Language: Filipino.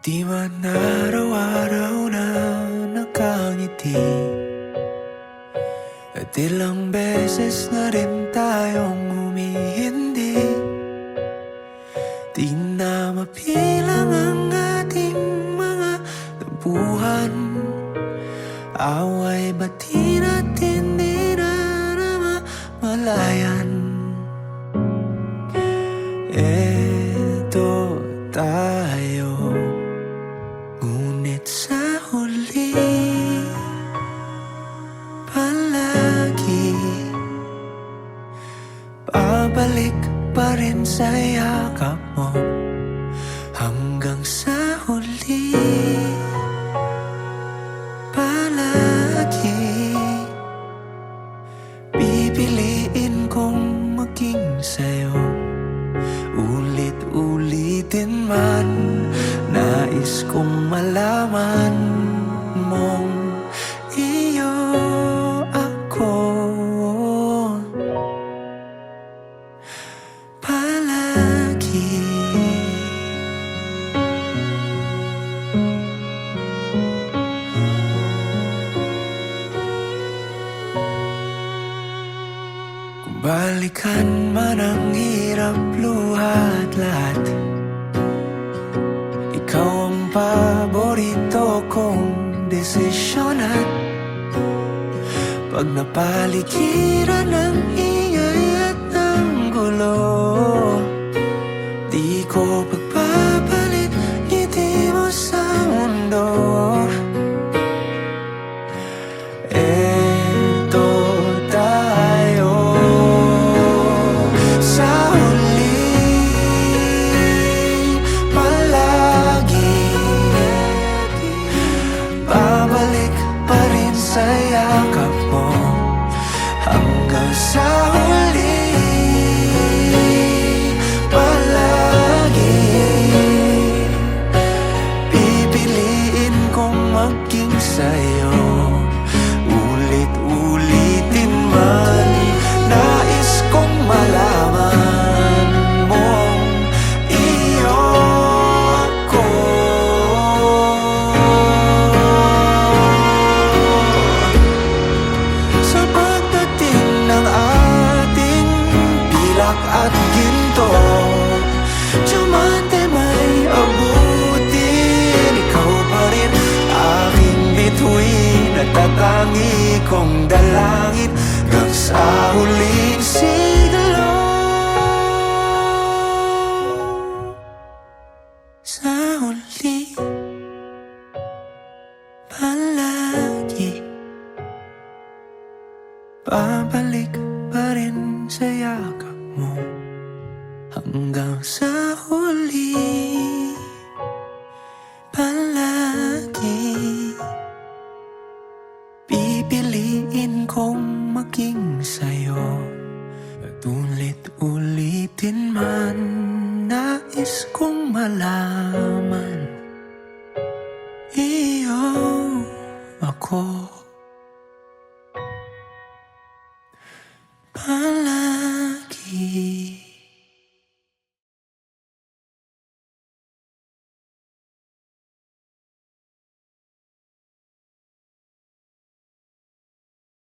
Di man araw-araw na nakangiti, at ilang beses na rin tayong humihindi. Di na mapilang ang ating mga tampuhan, away bati natin di na namamalayan. Eto tayo, ngunit sa huli palagi babalik pa rin sa yakap mo. Hanggang sa huli palagi pipiliin kong maging sa'yo. Ulit-ulitin man, nais kong malaman mong iyo ako palagi. Kung balikan man ang hirap, luhat lahat, ikaw ang paborito kong desisyon. At pag napaligiran ng ingay at ng gulo, di ko pagpapalit ngiti mo sa mundo. Eto tayo, sa huli palagi babalik pa rin sa yakap mo. Hanggang sa huli palagi pipiliin kong maging sa'yo. Ulit-ulitin man, nais kong malaman mong iyo ako. Sa pagdating ng ating pilak at ginto, diamante may abutin, ikaw pa rin aking bituin at tatangi kong dalangin hanggang sa huling siglo. Sa huli palagi babalik pa rin sa yakap mo. Hanggang sa huli palagi pipiliin kong maging sa'yo. At ulit-ulitin man, nais kong malaman iyo ako.